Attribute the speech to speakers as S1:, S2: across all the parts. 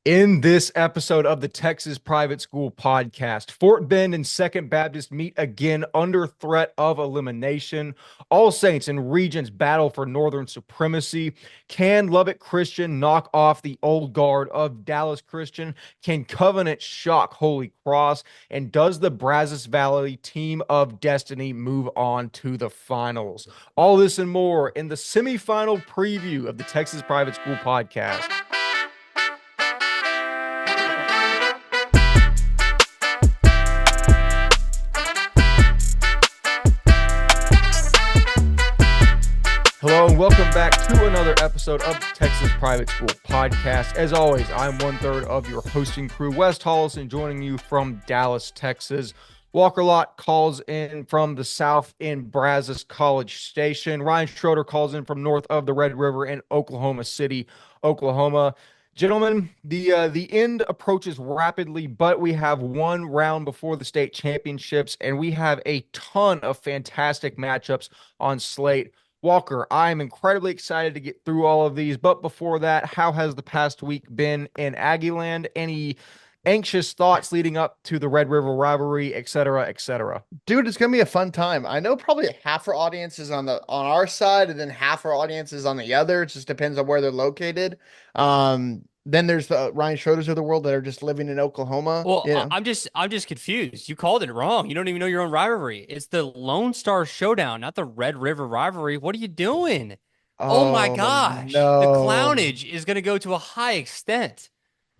S1: In this episode of the Texas Private School Podcast, Fort Bend and Second Baptist meet again under threat of elimination. All Saints and Regents battle for Northern supremacy. Can Lubbock Christian knock off the old guard of Dallas Christian? Can Covenant shock Holy Cross? And does the Brazos Valley team of destiny move on to the finals? All this and more in the semifinal preview of the Texas Private School Podcast. Hello and welcome back to another episode of the Texas Private School Podcast. As always, I'm one third of your hosting crew, Wes Tolleson, joining you from Dallas, Texas. Walker Lott calls in from the south in Brazos College Station. Ryan Schroeder calls in from north of the Red River in Oklahoma City, Oklahoma. Gentlemen, the end approaches rapidly, but we have one round before the state championships, and we have a ton of fantastic matchups on Slate. Walker, I'm incredibly excited to get through all of these. But before that, how has the past week been in Aggieland? Any anxious thoughts leading up to the Red River rivalry, et cetera, et cetera?
S2: Dude, it's gonna be a fun time. I know probably half our audience is on our side, and then half our audience is on the other. It just depends on where they're located. Then there's the Ryan Schroeders of the world that are just living in Oklahoma.
S3: Well,
S2: You
S3: I-
S2: know,
S3: I'm just I'm just confused. You called it wrong. You don't even know your own rivalry. It's the Lone Star Showdown, not the Red River rivalry. What are you doing? Oh my
S2: oh
S3: gosh. The
S2: no,
S3: clownage is going to go to a high extent.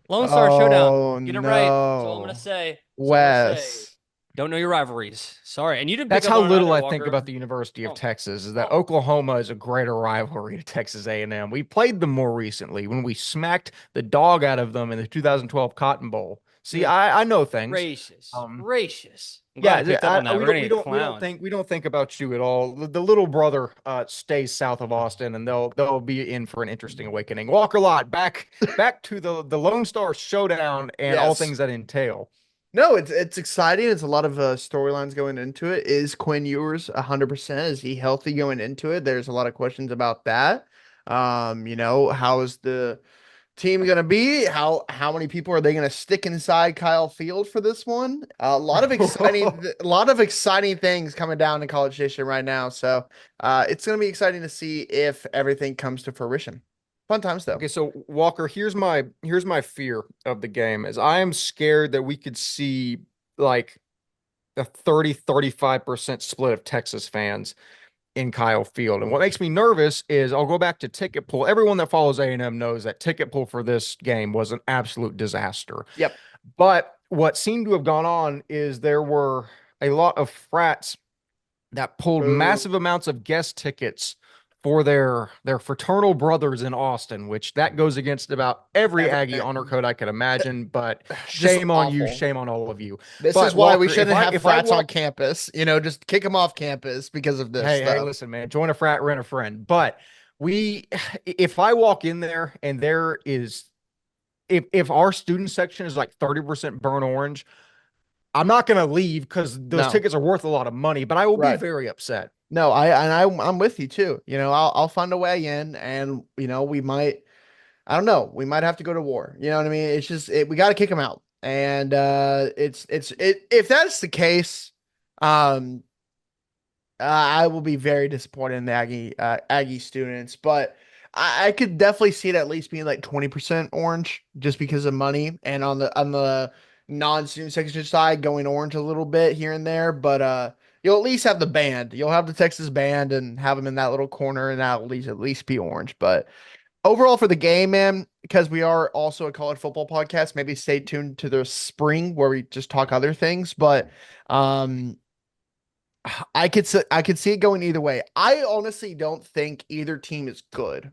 S3: Lone Star Showdown.
S2: oh
S3: Get it right. That's all I'm going to
S2: no,
S3: say. That's all I'm going to say.
S2: Wes.
S3: Don't know your rivalries. Sorry. And you didn't pick
S1: That's
S3: up
S1: how
S3: on it
S1: little
S3: either,
S1: I think
S3: Walker.
S1: about the University of
S3: Oh,
S1: Texas is that
S3: oh.
S1: Oklahoma is a greater rivalry to Texas A&M. We played them more recently when we smacked the dog out of them in the 2012 Cotton Bowl. See,
S3: Good
S1: I know things.
S3: gracious.
S1: Um,
S3: Gracious. I'm glad I
S1: yeah,
S3: picked up on that.
S1: we
S3: We're
S1: don't
S3: going to
S1: we
S3: get
S1: don't we don't
S3: clowned.
S1: think we don't think about you at all. The little brother stays south of Austin, and they'll be in for an interesting awakening. Walker Lott, back to the Lone Star Showdown and all
S2: Yes.
S1: things that entail.
S2: No, it's exciting. It's a lot of storylines going into it. Is Quinn Ewers 100%? Is he healthy going into it? There's a lot of questions about that. How is the team gonna be? How many people are they gonna stick inside Kyle Field for this one? A lot of exciting things coming down in College Station right now. So it's gonna be exciting to see if everything comes to fruition. Fun times though.
S1: Okay, so Walker, here's my fear of the game is I am scared that we could see like a 30-35% split of Texas fans in Kyle Field. And what makes me nervous is I'll go back to ticket pool. Everyone that follows A&M knows that ticket pool for this game was an absolute disaster.
S2: Yep.
S1: But what seemed to have gone on is there were a lot of frats that pulled
S2: Boo.
S1: massive amounts of guest tickets for their fraternal brothers in Austin, which that goes against about every Aggie
S2: Everything.
S1: honor code I could imagine. But
S2: Just
S1: shame on you,
S2: awful.
S1: shame on all of you.
S2: This is
S1: But
S2: why we
S1: Walker,
S2: shouldn't have
S1: if I
S2: frats on
S1: walk,
S2: campus. Just kick them off campus because of this
S1: hey,
S2: stuff.
S1: listen, man, join a frat, rent a friend. But we, if I walk in there and there is, if our student section is like 30% burnt orange, I'm not going to leave because those
S2: No,
S1: tickets are worth a lot of money, but I will be
S2: right.
S1: very upset.
S2: No, I'm with you too. I'll find a way in, and we might. I don't know. We might have to go to war. You know what I mean? It's just we got to kick them out, and if that's the case, um, I will be very disappointed in the Aggie students, but I could definitely see it at least being like 20% orange just because of money, and on the non-student section side going orange a little bit here and there, but you'll at least have the band. You'll have the Texas band and have them in that little corner, and that'll at least be orange. But overall for the game, man, because we are also a college football podcast, maybe stay tuned to the spring where we just talk other things. But um, I could see it going either way. I honestly don't think either team is good.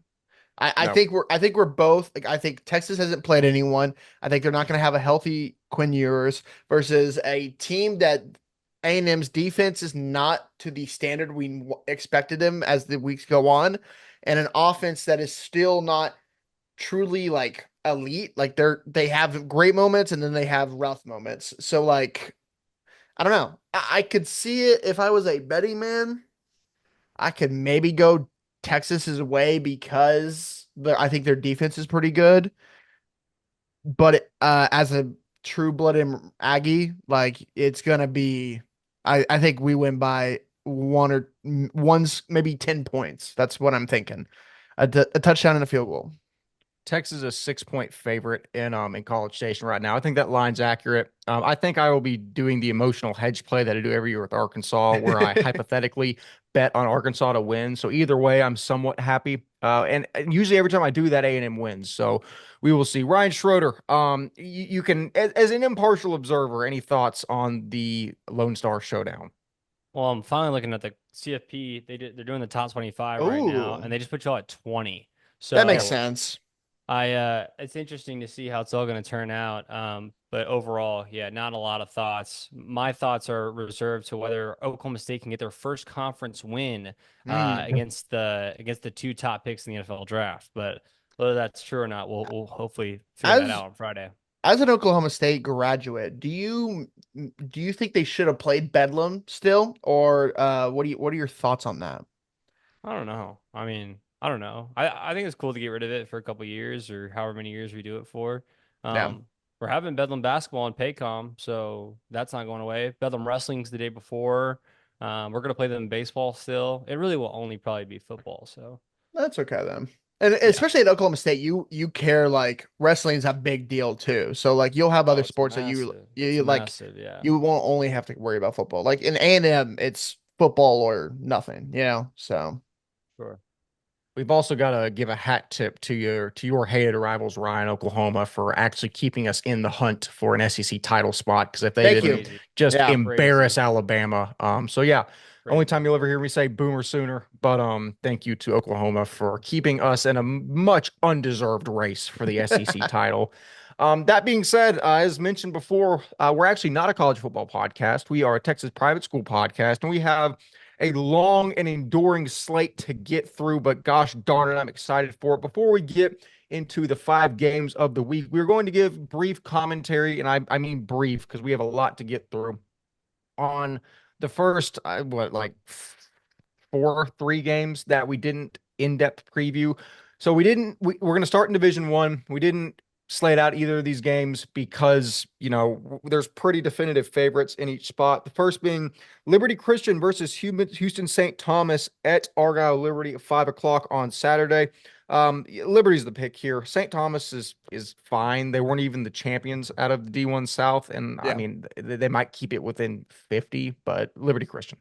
S2: I
S1: No.
S2: think we're both like I think Texas hasn't played anyone. I think they're not going to have a healthy Quinn Ewers versus a team that A&M's defense is not to the standard we expected them as the weeks go on, and an offense that is still not truly like elite. Like they have great moments and then they have rough moments. So like I don't know. I could see it if I was a betting man. I could maybe go Texas's way because I think their defense is pretty good. but as a true-blooded Aggie, like it's gonna be, I think we win by one's maybe 10 points. That's what I'm thinking. A touchdown and a field goal.
S1: Texas is a 6-point favorite in College Station right now. I think that line's accurate. I think I will be doing the emotional hedge play that I do every year with Arkansas, where I hypothetically bet on Arkansas to win. So either way, I'm somewhat happy. And usually every time I do that, A&M wins. So we will see. Ryan Schroeder, you can, as an impartial observer, any thoughts on the Lone Star Showdown?
S3: Well, I'm finally looking at the CFP. They're doing the top 25 right now,
S2: Ooh,
S3: and they just put y'all at 20.
S2: that makes
S3: So
S2: sense.
S3: it's interesting to see how it's all going to turn out. But overall, yeah, not a lot of thoughts. My thoughts are reserved to whether Oklahoma State can get their first conference win
S2: Mm.
S3: against the two top picks in the NFL draft. But whether that's true or not, we'll hopefully figure that
S2: As
S3: out on Friday.
S2: as an Oklahoma State graduate, do you think they should have played Bedlam still, or what are your thoughts on that?
S3: I don't know. I mean, I don't know. I think it's cool to get rid of it for a couple years or however many years we do it for.
S2: Yeah,
S3: We're having Bedlam basketball on Paycom, so that's not going away. Bedlam wrestling's the day before. We're gonna play them baseball still. It really will only probably be football. So
S2: that's okay then. And
S3: yeah.
S2: especially at Oklahoma State, you care like wrestling's a big deal too. So like you'll have
S3: Oh,
S2: other
S3: it's
S2: sports that you
S3: massive.
S2: you,
S3: It's
S2: you like
S3: massive. Yeah.
S2: you won't only have to worry about football. Like in A&M, it's football or nothing, So
S3: Sure.
S1: We've also got to give a hat tip to your hated rivals, Ryan, Oklahoma, for actually keeping us in the hunt for an SEC title spot. Because if they
S2: thank you.
S1: didn't
S3: Crazy.
S1: just
S2: Yeah.
S1: embarrass
S3: Crazy.
S1: Alabama, so yeah, only
S3: Crazy.
S1: time you'll ever hear me say Boomer Sooner. But thank you to Oklahoma for keeping us in a much undeserved race for the SEC title. That being said, as mentioned before, we're actually not a college football podcast. We are a Texas private school podcast, and we have a long and enduring slate to get through, but gosh darn it, I'm excited for it. Before we get into the 5 games of the week, we're going to give brief commentary, and I mean brief because we have a lot to get through on the first, like 3 games that we didn't in-depth preview. So we're going to start in Division 1. We didn't slate out either of these games because, there's pretty definitive favorites in each spot. The first being Liberty Christian versus Houston St. Thomas at Argyle Liberty at 5 o'clock on Saturday. Liberty's the pick here. St. Thomas is fine. They weren't even the champions out of the D1 South, and I
S2: Yeah.
S1: mean they might keep it within 50, but Liberty Christian.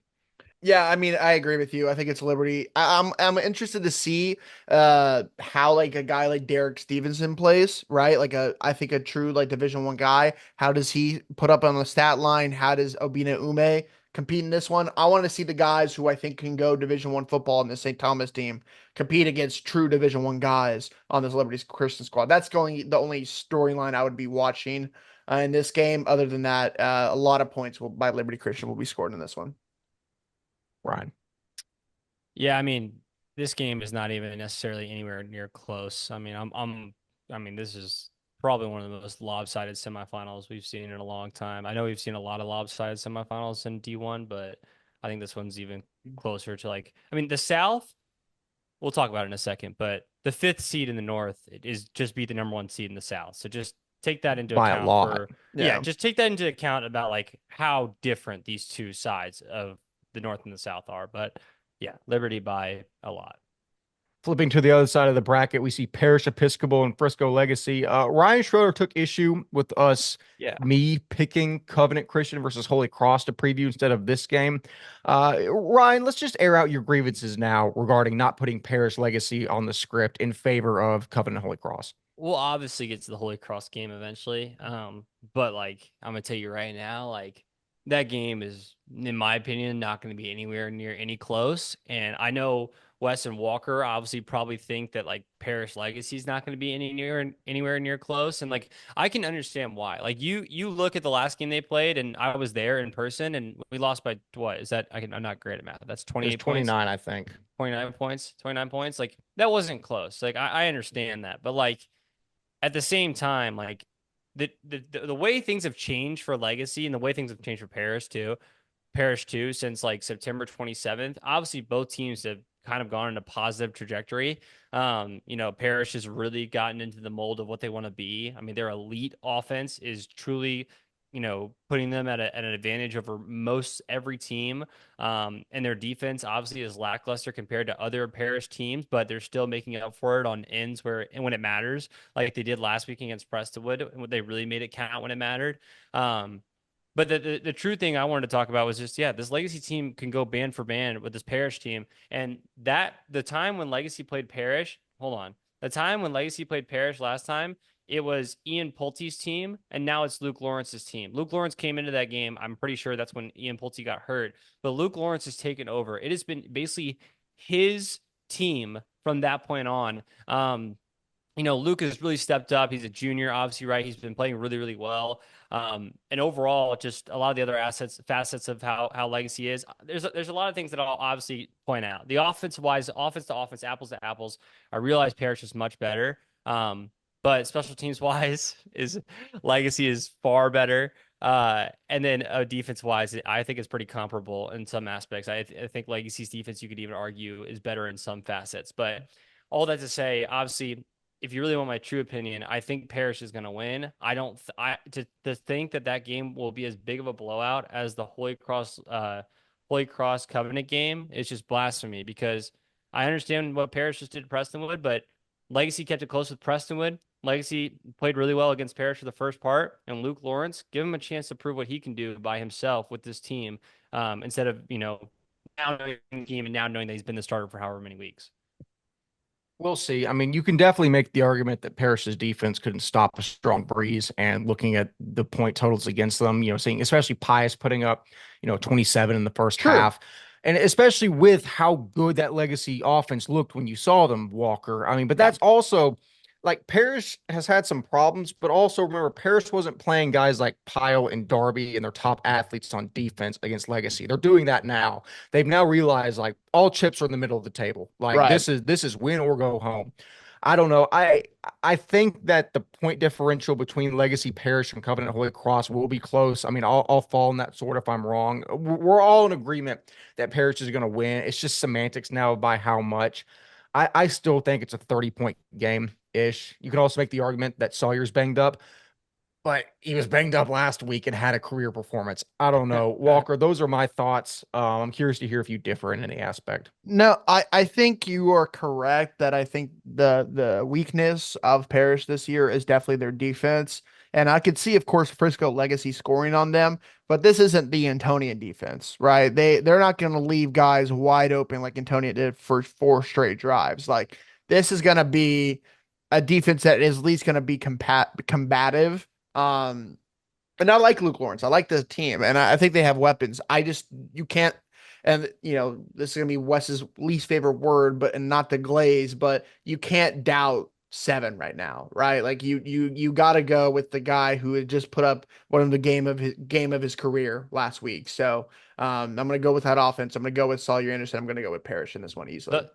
S2: Yeah, I mean, I agree with you. I think it's Liberty. I'm interested to see how like a guy like Derek Stevenson plays, right? Like I think a true like Division 1 guy. How does he put up on the stat line? How does Obina Ume compete in this one? I want to see the guys who I think can go Division 1 football in the St. Thomas team compete against true Division 1 guys on this Liberty Christian squad. That's going the only storyline I would be watching in this game. Other than that, a lot of points will by Liberty Christian will be scored in this one.
S1: Ryan.
S3: Yeah, I mean, this game is not even necessarily anywhere near close. I mean, this is probably one of the most lopsided semifinals we've seen in a long time. I know we've seen a lot of lopsided semifinals in D1, but I think this one's even closer to I mean, the South, we'll talk about it in a second, but the fifth seed in the North is just beat the number one seed in the South. So just take that into
S1: By a
S3: account
S1: lot.
S3: yeah,
S2: Yeah.
S3: just take that into account about how different these two sides of the North and the South are. But yeah, Liberty by a lot.
S1: Flipping to the other side of the bracket, we see Parish Episcopal and Frisco Legacy. Ryan Schroeder took issue with
S3: Yeah.
S1: me picking Covenant Christian versus Holy Cross to preview instead of this game. Ryan, let's just air out your grievances now regarding not putting Parish Legacy on the script in favor of Covenant Holy Cross.
S3: We'll obviously get to the Holy Cross game eventually. But I'm gonna tell you right now, that game is, in my opinion, not going to be anywhere near any close. And I know Wes and Walker obviously probably think that Parish Legacy is not going to be anywhere near close. And I can understand why. You look at the last game they played, and I was there in person, and we lost by what is that? I'm not great at math. That's
S1: It was
S3: 28 points.
S1: 29, I think.
S3: 29 points. 29 points. That wasn't close. I understand that, but at the same time, the way things have changed for Legacy and the way things have changed for Paris too, since September 27th. Obviously, both teams have kind of gone in a positive trajectory. Parrish has really gotten into the mold of what they want to be. I mean, their elite offense is truly, putting them at an advantage over most every team. And their defense obviously is lackluster compared to other Parrish teams, but they're still making up for it on ends and when it matters, like they did last week against Prestonwood, when they really made it count when it mattered. But the true thing I wanted to talk about was just, yeah, this Legacy team can go band for band with this Parrish team. And the time when Legacy played Parrish, hold on. The time when Legacy played Parrish last time, it was Ian Pulte's team, and now it's Luke Lawrence's team. Luke Lawrence came into that game. I'm pretty sure that's when Ian Pulte got hurt. But Luke Lawrence has taken over. It has been basically his team from that point on. Luke has really stepped up. He's a junior, obviously, right? He's been playing really, really well. And overall, just a lot of the other facets of how Legacy is. There's a lot of things that I'll obviously point out. The offense-wise, offense to offense, apples to apples, I realize Parrish is much better. But special teams-wise, is Legacy is far better. And then defense-wise, I think it's pretty comparable in some aspects. I think Legacy's defense, you could even argue, is better in some facets. But all that to say, obviously, if you really want my true opinion, I think Parrish is going to win. I don't. To think that game will be as big of a blowout as the Holy Cross Covenant game is just blasphemy. Because I understand what Parrish just did to Prestonwood, but Legacy kept it close with Prestonwood. Legacy played really well against Parrish for the first part, and Luke Lawrence, give him a chance to prove what he can do by himself with this team, instead of now knowing the game and now knowing that he's been the starter for however many weeks.
S1: We'll see. I mean, you can definitely make the argument that Parrish's defense couldn't stop a strong breeze. And looking at the point totals against them, seeing especially Pius putting up, 27 in the first half. And especially with how good that Legacy offense looked when you saw them, Walker. I mean, but that's also like Parrish has had some problems, but also remember, Parrish wasn't playing guys like Pyle and Darby and their top athletes on defense against Legacy. They're doing that now. They've now realized like all chips are in the middle of the table. Like this is win or go home. I don't know. I think that the point differential between Legacy Parrish and Covenant Holy Cross will be close. I mean, I'll fall in that sort if I'm wrong. We're all in agreement that Parrish is going to win. It's just semantics now by how much. I still think it's a 30-point game ish. You can also make the argument that Sawyer's banged up, but he was banged up last week and had a career performance. I don't know. Walker, those are my thoughts. I'm curious to hear if you differ in any aspect.
S2: No, I think you are correct that I think the weakness of Parrish this year is definitely their defense. And I could see, of course, Frisco Legacy scoring on them, but this isn't the Antonian defense, right? They're not going to leave guys wide open like Antonia did for 4 straight drives. Like this is going to be a defense that is at least going to be combative. And I like Luke Lawrence. I like the team, and I think they have weapons. You can't, and this is gonna be Wes's least favorite word, but and not the glaze, but you can't doubt 7 right now, right? Like you got to go with the guy who had just put up one of the game of his career last week. So I'm gonna go with that offense. I'm gonna go with Sawyer Anderson. I'm gonna go with Parrish in this one easily.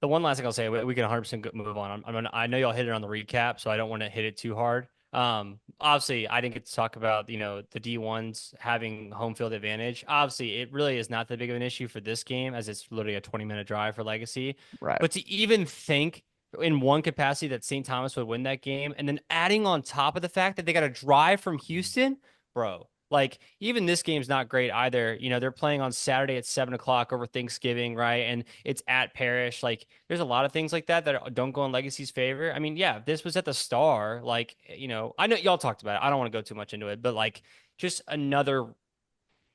S3: The one last thing I'll say, we can 100% move on. I know y'all hit it on the recap, so I don't want to hit it too hard. Obviously, I didn't get to talk about, the D1s having home field advantage. Obviously, it really is not that big of an issue for this game, as it's literally a 20-minute drive for Legacy.
S2: Right.
S3: But to even think in one capacity that St. Thomas would win that game, and then adding on top of the fact that they got to drive from Houston, bro. Like, even this game's not great either. They're playing on Saturday at 7 o'clock over Thanksgiving, right? And it's at Parrish. Like, there's a lot of things like that don't go in Legacy's favor. I mean, yeah, if this was at the Star, like, I know y'all talked about it. I don't want to go too much into it, but like, just another,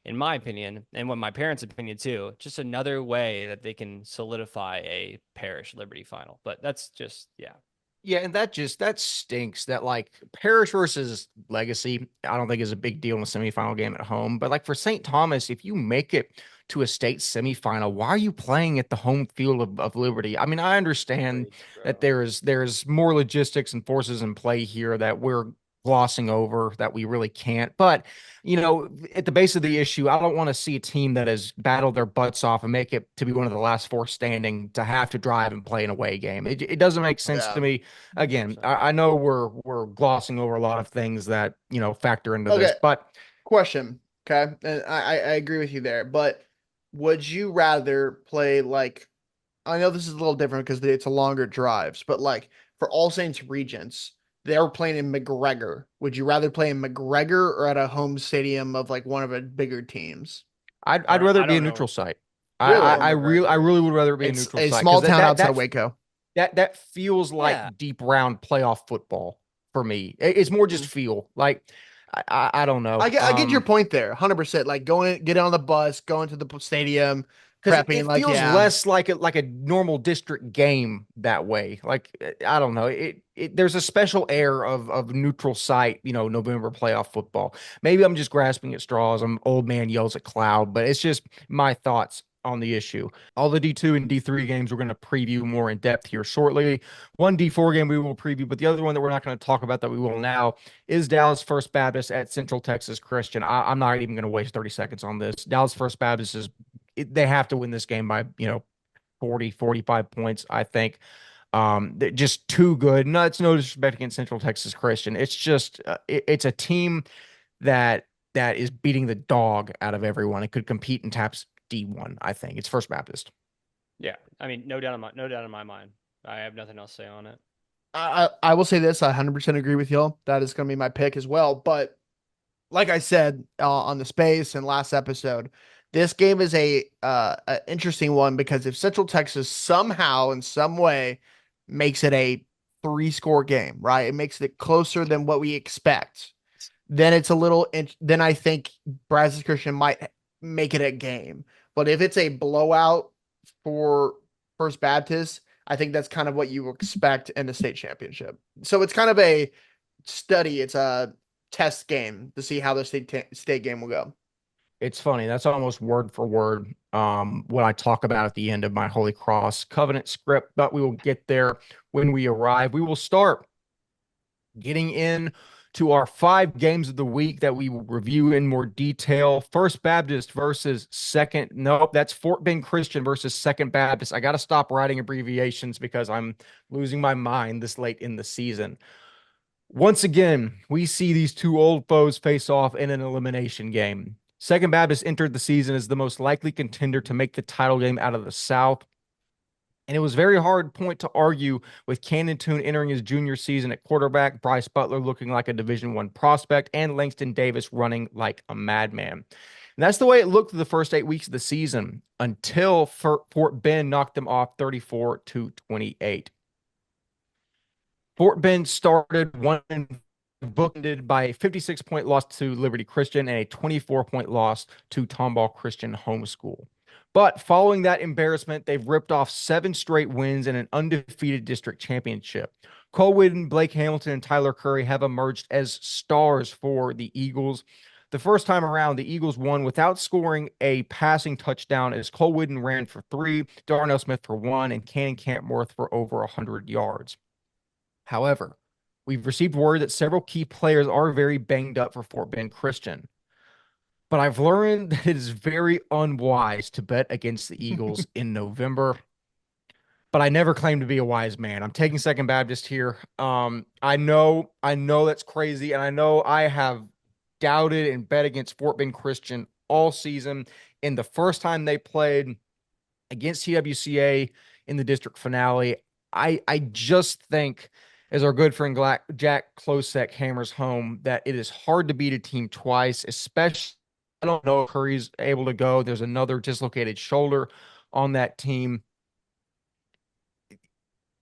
S3: in my opinion, and what my parents' opinion too, just another way that they can solidify a Parrish Liberty final. But that's just, yeah.
S1: Yeah, and that stinks that like Parrish versus Legacy, I don't think is a big deal in a semifinal game at home. But like for St. Thomas, if you make it to a state semifinal, why are you playing at the home field of Liberty? I mean, I understand that there's more logistics and forces in play here that we're glossing over that we really can't. But at the base of the issue, I don't want to see a team that has battled their butts off and make it to be one of the last 4 standing to have to drive and play an away game. It doesn't make sense to me. Again, I know we're glossing over a lot of things that factor into this, but
S2: question. Okay, and I agree with you there, but would you rather play like I know this is a little different because it's a longer drives, but like for All Saints Regents, they're playing in McGregor. Would you rather play in McGregor or at a home stadium of like one of the bigger teams?
S1: I'd rather
S3: I
S1: it be a
S3: don't know.
S1: neutral site.
S3: Or
S2: Really?
S1: I
S3: McGregor.
S1: really would rather it be a
S2: It's
S1: neutral
S2: a
S1: site
S2: small
S1: because
S2: town outside of Waco.
S1: that feels
S3: Yeah.
S1: like deep round playoff football for me. It's more just
S2: Mhm.
S1: feel like I don't know.
S2: I get your point there, 100%. Like going, getting on the bus, going to the stadium,
S1: Because
S2: prepping.
S1: it
S2: Like,
S1: feels
S2: yeah,
S1: less like a normal district game that way. Like I don't know. There's a special air of neutral site, November playoff football. Maybe I'm just grasping at straws. I'm old man yells at cloud, but it's just my thoughts on the issue. All the D2 and D3 games we're going to preview more in depth here shortly. One D4 game we will preview, but the other one that we're not going to talk about that we will now is Dallas First Baptist at Central Texas Christian. I'm not even going to waste 30 seconds on this. Dallas First Baptist they have to win this game by 40 45 points, I think. They're just too good. No, it's no disrespect against Central Texas Christian. It's just it's a team that is beating the dog out of everyone. It could compete in TAPS D1. I think it's First Baptist.
S3: Yeah. I mean, no doubt in my mind. I have nothing else to say on it.
S2: I will say this. I 100% agree with y'all. That is going to be my pick as well. But like I said on the space and last episode, this game is a interesting one because if Central Texas somehow in some way makes it a three-score game, right? It makes it closer than what we expect. Then it's a little. Then I think Brazos Christian might make it a game. But if it's a blowout for First Baptist, I think that's kind of what you expect in the state championship. So it's kind of a study. It's a test game to see how the state game will go.
S1: It's funny. That's almost word for word what I talk about at the end of my Holy Cross Covenant script, but we will get there when we arrive. We will start getting in to our 5 games of the week that we will review in more detail. First Baptist versus Second. Nope, that's Fort Bend Christian versus Second Baptist. I got to stop writing abbreviations because I'm losing my mind this late in the season. Once again, we see these two old foes face off in an elimination game. Second Baptist entered the season as the most likely contender to make the title game out of the South. And it was very hard point to argue with Cannon Toon entering his junior season at quarterback, Bryce Butler looking like a Division I prospect, and Langston Davis running like a madman. And that's the way it looked through the first 8 weeks of the season until Fort Bend knocked them off 34-28. Fort Bend started one bookended by a 56-point loss to Liberty Christian and a 24-point loss to Tomball Christian Homeschool. But following that embarrassment, they've ripped off 7 straight wins and an undefeated district championship. Cole Whidden, Blake Hamilton, and Tyler Curry have emerged as stars for the Eagles. The first time around, the Eagles won without scoring a passing touchdown as Cole Whidden ran for 3, Darnell Smith for 1, and Cannon Campworth for over 100 yards. However, we've received word that several key players are very banged up for Fort Bend Christian. But I've learned that it is very unwise to bet against the Eagles in November. But I never claimed to be a wise man. I'm taking Second Baptist here. I know that's crazy, and I know I have doubted and bet against Fort Bend Christian all season. In the first time they played against TWCA in the district finale, I just think, as our good friend Jack Klosek hammers home, that it is hard to beat a team twice, especially I don't know if Curry's able to go. There's another dislocated shoulder on that team.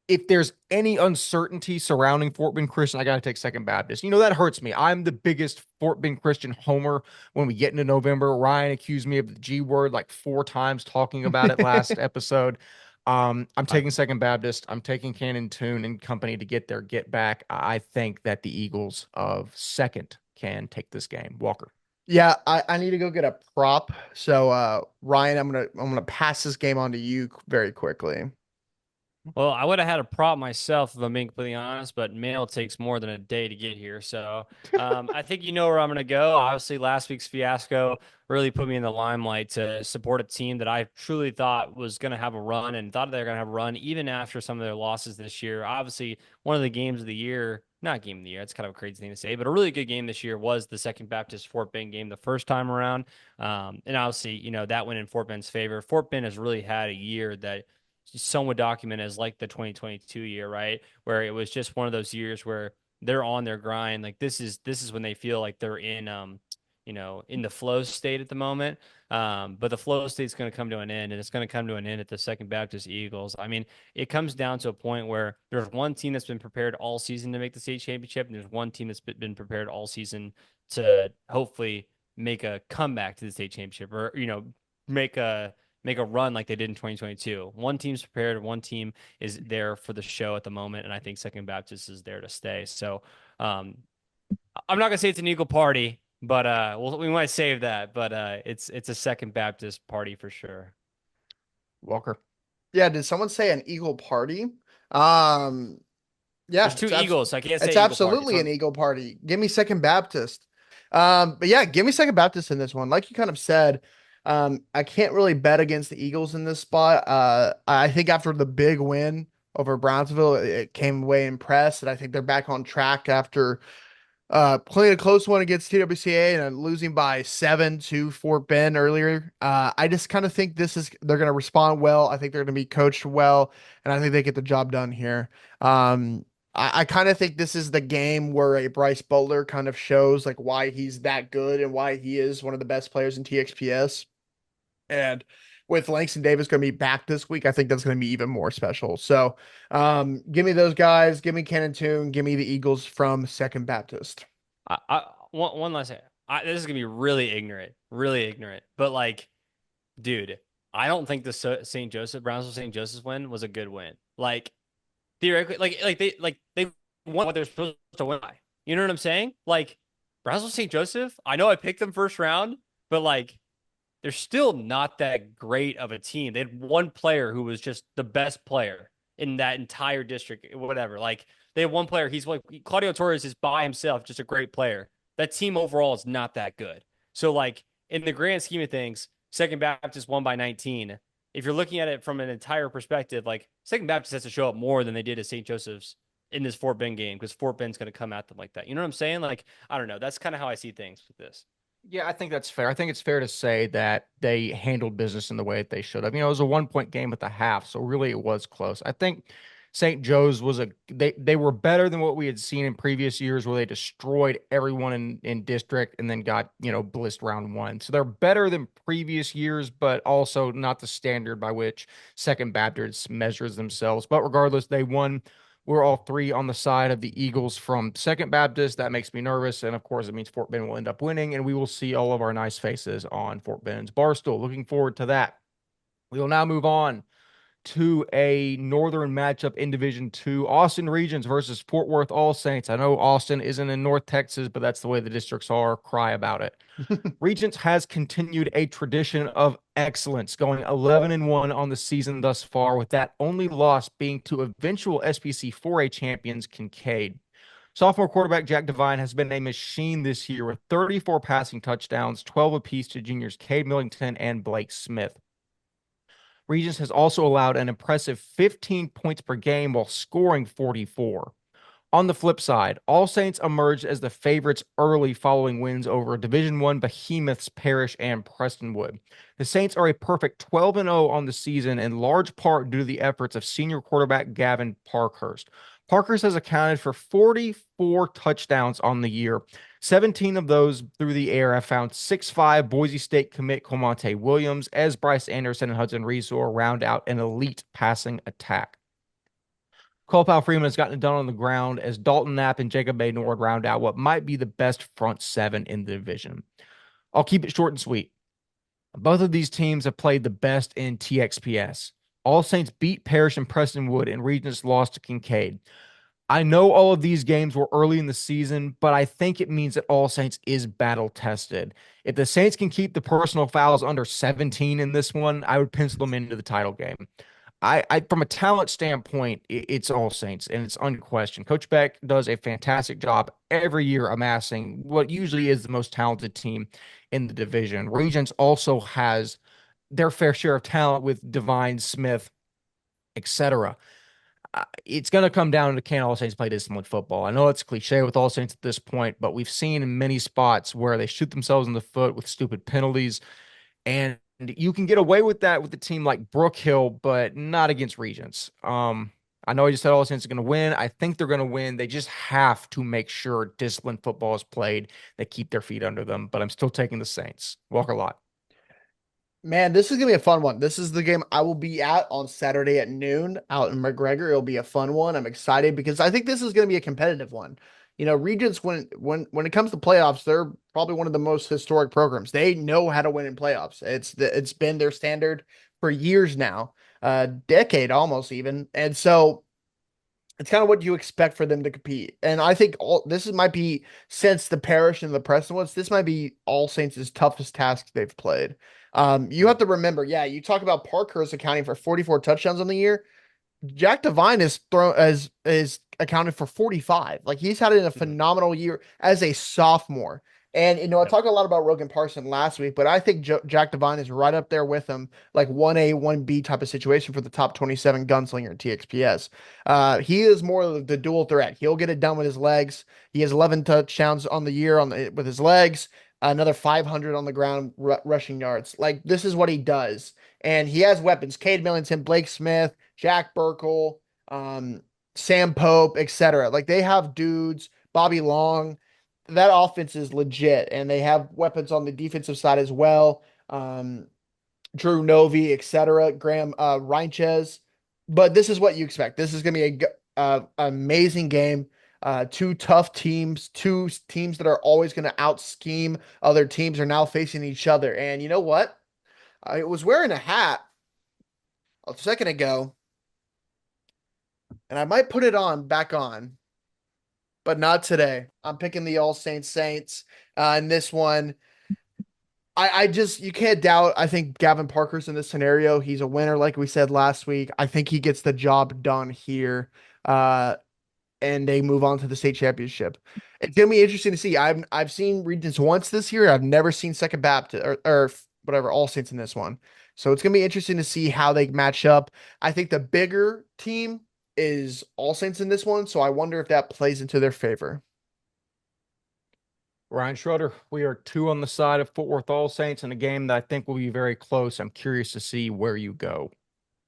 S1: If there's any uncertainty surrounding Fort Bend Christian, I got to take Second Baptist. That hurts me. I'm the biggest Fort Bend Christian homer when we get into November. Ryan accused me of the G word like 4 times talking about it last episode. I'm taking Second Baptist. I'm taking Cannon Toon and company to get their get back. I think that the Eagles of second can take this game. Walker.
S2: Yeah, I need to go get a prop. So Ryan, I'm gonna pass this game on to you very quickly.
S3: Well, I would have had a prop myself, if I'm being completely honest, but mail takes more than a day to get here. So I think you know where I'm going to go. Obviously, last week's fiasco really put me in the limelight to support a team that I truly thought was going to have a run and thought they were going to have a run even after some of their losses this year. Obviously, one of the games of the year, not game of the year, it's kind of a crazy thing to say, but a really good game this year was the Second Baptist Fort Bend game the first time around. And obviously, that went in Fort Bend's favor. Fort Bend has really had a year that some would document as like the 2022 year, right? Where it was just one of those years where they're on their grind. Like this is when they feel like they're in in the flow state at the moment. But the flow state's going to come to an end, and it's going to come to an end at the Second Baptist Eagles. I mean, it comes down to a point where there's one team that's been prepared all season to make the state championship, and there's one team that's been prepared all season to hopefully make a comeback to the state championship, or make a run like they did in 2022. One team's prepared, one team is there for the show at the moment, and I think Second Baptist is there to stay. So I'm not gonna say it's an Eagle party, but we might save that. But it's a Second Baptist party for sure.
S1: Walker.
S2: Yeah, did someone say an Eagle party? Um, yeah,
S3: There's two Eagles, so I can't say
S2: it's
S3: Eagle party.
S2: absolutely an Eagle party. Give me Second Baptist. But yeah, give me Second Baptist in this one. Like you kind of said, I can't really bet against the Eagles in this spot. I think after the big win over Brownsville, it came away impressed, and I think they're back on track after playing a close one against TWCA and losing by 7 to Fort Bend earlier. I just kind of think they're going to respond well. I think they're going to be coached well, and I think they get the job done here. I kind of think this is the game where a Bryce Butler kind of shows like why he's that good and why he is one of the best players in TXPS. And with Langston Davis going to be back this week, I think that's going to be even more special. So give me those guys. Give me Cannon Toon. Give me the Eagles from Second Baptist.
S3: One last thing. This is gonna be really ignorant. But like, dude, I don't think the St. Joseph Brownsville St. Joseph's win was a good win. Like theoretically, they won what they're supposed to win by. You know what I'm saying? Like Brownsville St. Joseph. I know I picked them first round, but like they're still not that great of a team. They had one player who was just the best player in that entire district, whatever. Like they have one player. He's like Claudio Torres is by himself, just a great player. That team overall is not that good. So like in the grand scheme of things, Second Baptist won by 19. If you're looking at it from an entire perspective, like Second Baptist has to show up more than they did at St. Joseph's in this Fort Bend game because Fort Bend's going to come at them like that. You know what I'm saying? Like, I don't know. That's kind of how I see things with this.
S1: Yeah, I think that's fair. I think it's fair to say that they handled business in the way that they should have. It was a 1 point game at the half, so really it was close. I think St. Joe's they were better than what we had seen in previous years where they destroyed everyone in district and then got, blitzed round one. So they're better than previous years, but also not the standard by which Second Baptist measures themselves. But regardless, they won. We're all three on the side of the Eagles from Second Baptist. That makes me nervous. And of course, it means Fort Bend will end up winning, and we will see all of our nice faces on Fort Bend's Barstool. Looking forward to that. We will now move on to a northern matchup in Division II. Austin Regents versus Fort Worth All Saints. I know Austin isn't in North Texas, but that's the way the districts are. Cry about it. Regents has continued a tradition of excellence, going 11-1 on the season thus far, with that only loss being to eventual SPC 4A champions Kincaid. Sophomore quarterback Jack Devine has been a machine this year with 34 passing touchdowns, 12 apiece to juniors Cade Millington and Blake Smith. Regents has also allowed an impressive 15 points per game while scoring 44. On the flip side, All Saints emerged as the favorites early following wins over Division I behemoths Parrish and Prestonwood. The Saints are a perfect 12-0 on the season in large part due to the efforts of senior quarterback Gavin Parkhurst. Parkhurst has accounted for 44 touchdowns on the year. 17 of those through the air have found 6'5" Boise State commit Comonte Williams as Bryce Anderson and Hudson Resor round out an elite passing attack. Cole Powell Freeman has gotten it done on the ground as Dalton Knapp and Jacob Bay Nord round out what might be the best front seven in the division. I'll keep it short and sweet. Both of these teams have played the best in TXPS. All Saints beat Parrish and Prestonwood, and Regents lost to Kincaid. I know all of these games were early in the season, but I think it means that All Saints is battle tested. If the Saints can keep the personal fouls under 17 in this one, I would pencil them into the title game. I from a talent standpoint, it's All Saints, and it's unquestioned. Coach Beck does a fantastic job every year amassing what usually is the most talented team in the division. Regents also has their fair share of talent with Divine, Smith, etc. It's going to come down to can All Saints play disciplined football. I know it's cliche with All Saints at this point, but we've seen in many spots where they shoot themselves in the foot with stupid penalties. And you can get away with that with a team like Brook Hill, but not against Regents. I know I just said all Saints are going to win. I think they're going to win. They just have to make sure disciplined football is played. They keep their feet under them, but I'm still taking the Saints. Walker Lott.
S2: Man, this is gonna be a fun one. This is the game I will be at on Saturday at noon out in McGregor. It'll be a fun one. I'm excited because I think this is gonna be a competitive one. Regents when it comes to playoffs, they're probably one of the most historic programs. They know how to win in playoffs. It's been their standard for years now, a decade almost even. And so it's kind of what you expect for them to compete. And I think might be since the Parish and the Preston ones, this might be All Saints' toughest task they've played. You have to remember, yeah, you talk about Parkhurst accounting for 44 touchdowns on the year. Jack Devine is thrown as is accounted for 45. Like he's had a
S3: Mhm.
S2: phenomenal year as a sophomore. And I
S3: Yep.
S2: talked a lot about Rogan Parson last week, but I think Jack Devine is right up there with him, like 1A, 1B type of situation for the top 27 gunslinger in TXPS. He is more of the dual threat. He'll get it done with his legs. He has 11 touchdowns on the year with his legs, another 500 on the ground rushing yards. Like this is what he does. And he has weapons. Cade Millington, Blake Smith, Jack Burkle, um, Sam Pope, etc. Like they have dudes, Bobby Long. That offense is legit, and they have weapons on the defensive side as well. Drew Novi, etc. Graham Reinchez. But this is what you expect. This is going to be amazing game. Two tough teams, two teams that are always going to out scheme other teams are now facing each other. And you know what? I was wearing a hat a second ago, and I might put it on back on, but not today. I'm picking the All Saints Saints in this one. I just you can't doubt. I think Gavin Parker's in this scenario. He's a winner, like we said last week. I think he gets the job done here, and they move on to the state championship. It's gonna be interesting to see. I've seen Regents once this year. I've never seen Second Baptist or whatever All Saints in this one. So it's gonna be interesting to see how they match up. I think the bigger team is All Saints in this one, so I wonder if that plays into their favor.
S1: Ryan Schroeder, we are two on the side of Fort Worth All Saints in a game that I think will be very close. I'm curious to see where you go.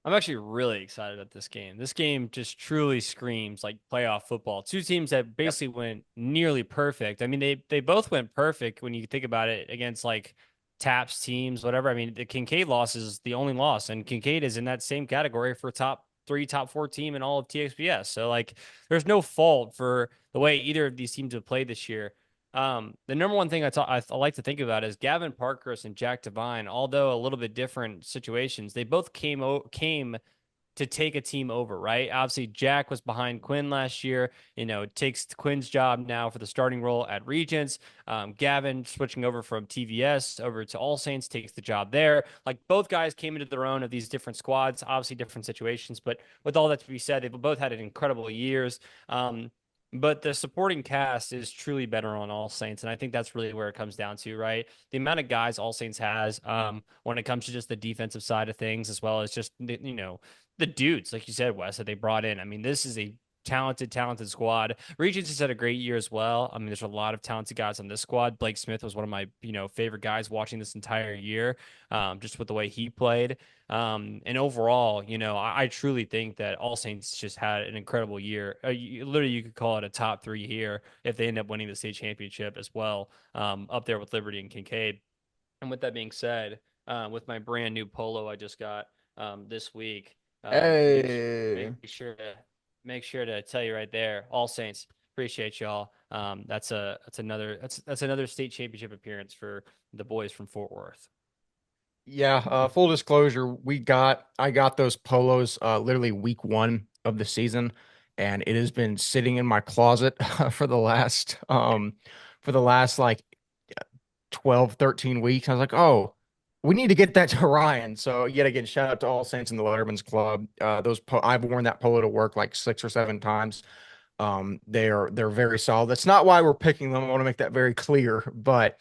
S3: I'm actually really excited at this game. This game just truly screams like playoff football. Two teams that
S2: Yep.
S3: basically went nearly perfect. I mean, they both went perfect when you think about it against like Taps teams, whatever. I mean, the Kincaid loss is the only loss, and Kincaid is in that same category for top three, top four team in all of TXPS. So like, there's no fault for the way either of these teams have played this year. The number one thing I like to think about is Gavin Parkhurst and Jack Devine, although a little bit different situations, they both came to take a team over, right? Obviously, Jack was behind Quinn last year. It takes Quinn's job now for the starting role at Regents. Gavin switching over from TVS over to All Saints takes the job there. Like both guys came into their own of these different squads, obviously different situations. But with all that to be said, they've both had an incredible years. But the supporting cast is truly better on All Saints, and I think that's really where it comes down to, right? The amount of guys All Saints has, when it comes to just the defensive side of things, as well as just the dudes, like you said, Wes, that they brought in. I mean, this is a talented squad. Regents has had a great year as well. I mean, there's a lot of talented guys on this squad. Blake Smith was one of my, favorite guys watching this entire year, just with the way he played. And overall, I truly think that All Saints just had an incredible year. Literally, you could call it a top three here if they end up winning the state championship as well, up there with Liberty and Kincaid. And with that being said, with my brand new polo I just got this week,
S2: Hey.
S3: make sure to tell you right there, All Saints, appreciate y'all. That's another state championship appearance for the boys from Fort Worth.
S1: Yeah, full disclosure, I got those polos literally week one of the season, and it has been sitting in my closet for the last like 12, 13 weeks. I was like, oh, we need to get that to Ryan. So yet again, shout out to All Saints and the Letterman's Club. I've worn that polo to work like 6 or 7 times. They're very solid. That's not why we're picking them. I want to make that very clear, but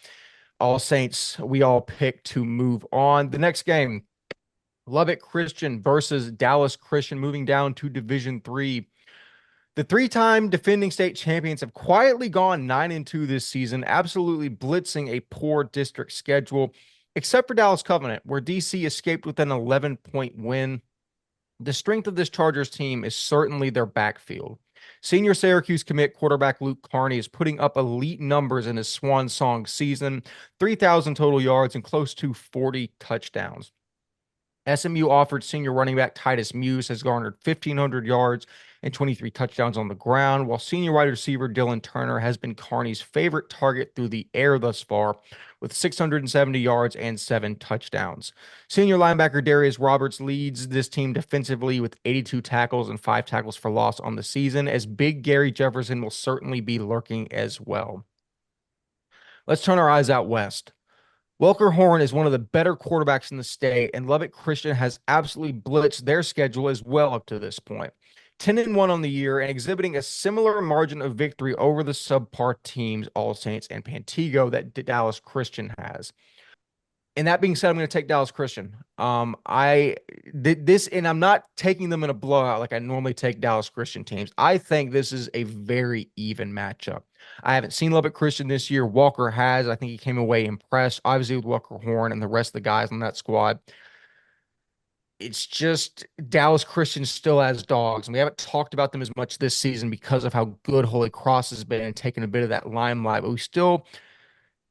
S1: All Saints, we all picked to move on. The next game, Lubbock Christian versus Dallas Christian, moving down to Division Three. The three-time defending state champions have quietly gone 9-2 this season, absolutely blitzing a poor district schedule. except for Dallas Covenant, where DC escaped with an 11-point win. The strength of this Chargers team is certainly their backfield. Senior Syracuse commit quarterback Luke Carney is putting up elite numbers in his swan song season, 3,000 total yards and close to 40 touchdowns. SMU offered senior running back Titus Muse has garnered 1,500 yards and 23 touchdowns on the ground, while senior wide receiver Dylan Turner has been Carney's favorite target through the air thus far, with 670 yards and 7 touchdowns. Senior linebacker Darius Roberts leads this team defensively with 82 tackles and 5 tackles for loss on the season, as Big Gary Jefferson will certainly be lurking as well. Let's turn our eyes out west. Walker Horn is one of the better quarterbacks in the state, and Lubbock Christian has absolutely blitzed their schedule as well up to this point. 10-1 on the year and exhibiting a similar margin of victory over the subpar teams, All Saints and Pantego, that Dallas Christian has. And that being said, I'm going to take Dallas Christian. I did this, and I'm not taking them in a blowout like I normally take Dallas Christian teams. I think this is a very even matchup. I haven't seen Lubbock Christian this year. Walker has. I think he came away impressed, obviously, with Walker Horn and the rest of the guys on that squad. It's just Dallas Christian still has dogs, and we haven't talked about them as much this season because of how good Holy Cross has been and taking a bit of that limelight. But we still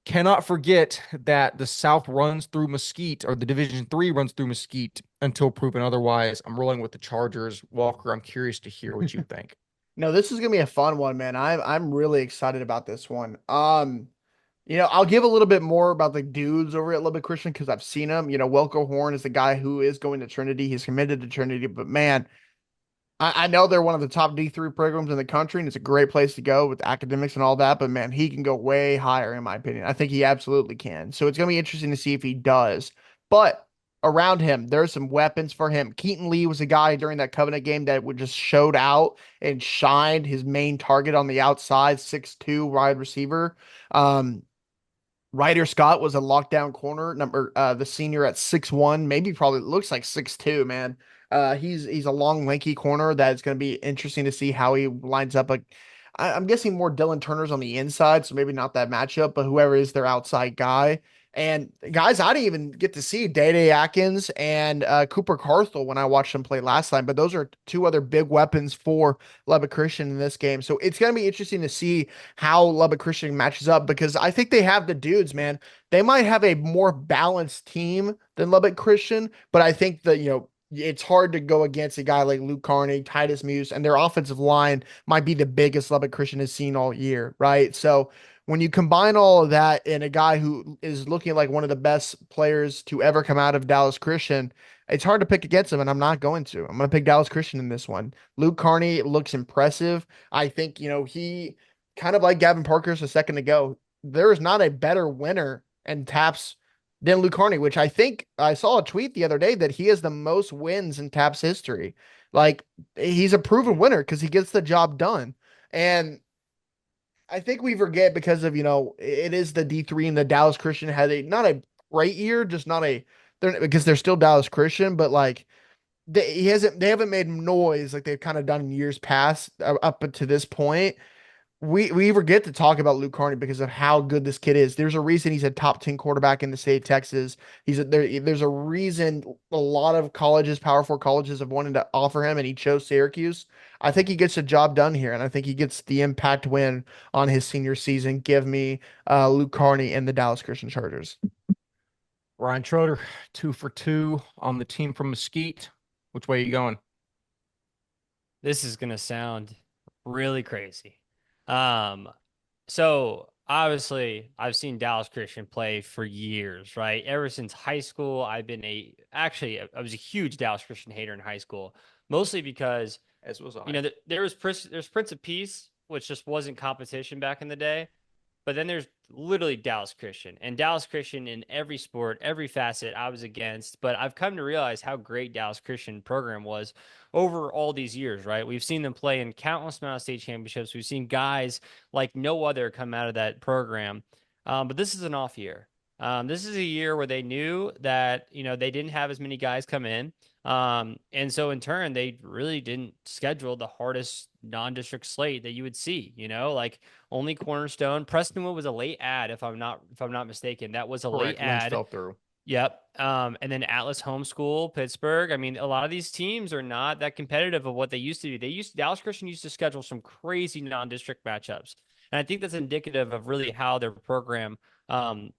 S1: cannot forget that the South runs through Mesquite, or the Division III runs through Mesquite until proven otherwise. I'm rolling with the Chargers. Walker, I'm curious to hear what you think.
S2: No, this is gonna be a fun one, man. I'm really excited about this one. I'll give a little bit more about the dudes over at Lubbock Christian because I've seen them. Welker Horn is the guy who is going to Trinity. He's committed to Trinity, but man, I know they're one of the top D3 programs in the country, and it's a great place to go with academics and all that. But man, he can go way higher, in my opinion. I think he absolutely can. So it's going to be interesting to see if he does. But around him, there's some weapons for him. Keaton Lee was a guy during that Covenant game that would just showed out and shined, his main target on the outside, 6'2" wide receiver. Ryder Scott was a lockdown corner, the senior at 6'1", maybe probably looks like 6'2", man. He's a long, lanky corner that is going to be interesting to see how he lines up. Like, I'm guessing more Dylan Turner's on the inside, so maybe not that matchup, but whoever is their outside guy. And guys, I didn't even get to see Day Atkins and Cooper Carthel when I watched them play last time, but those are two other big weapons for Lubbock Christian in this game. So it's going to be interesting to see how Lubbock Christian matches up because I think they have the dudes, man. They might have a more balanced team than Lubbock Christian, but I think that, it's hard to go against a guy like Luke Carney, Titus Muse, and their offensive line might be the biggest Lubbock Christian has seen all year, right? So when you combine all of that in a guy who is looking like one of the best players to ever come out of Dallas Christian, it's hard to pick against him, and I'm not going to. I'm going to pick Dallas Christian in this one. Luke Carney looks impressive. I think, he kind of like Gavin Parker's a second ago. There is not a better winner and taps than Luke Carney, which I think I saw a tweet the other day that he has the most wins in TAPS history. Like, he's a proven winner because he gets the job done. And I think we forget because of, it is the D3 and the Dallas Christian had not a great year, just not because they're still Dallas Christian, but like they haven't made noise like they've kind of done in years past up to this point. We forget to talk about Luke Carney because of how good this kid is. There's a reason he's a top 10 quarterback in the state of Texas. There's a reason a lot of colleges, Power 4 colleges have wanted to offer him, and he chose Syracuse. I think he gets the job done here, and I think he gets the impact win on his senior season. Give me Luke Carney and the Dallas Christian Chargers.
S1: Ryan Schroeder, 2 for 2 on the team from Mesquite. Which way are you going?
S3: This is going to sound really crazy. So obviously I've seen Dallas Christian play for years, right? Ever since high school, I was a huge Dallas Christian hater in high school, mostly because,
S1: as was I.
S3: There's Prince of Peace, which just wasn't competition back in the day. But then there's literally Dallas Christian, and Dallas Christian in every sport, every facet I was against. But I've come to realize how great Dallas Christian program was over all these years, right? We've seen them play in countless amount of state championships. We've seen guys like no other come out of that program. But this is an off year. This is a year where they knew that, they didn't have as many guys come in. And so in turn, they really didn't schedule the hardest non-district slate that you would see, like only Cornerstone. Prestonwood was a late ad, if I'm not mistaken. That was a
S1: Correct.
S3: late ad.
S1: Lynch fell through.
S3: Yep. And then Atlas Homeschool, Pittsburgh. I mean, a lot of these teams are not that competitive of what they used to be. Dallas Christian used to schedule some crazy non-district matchups. And I think that's indicative of really how their program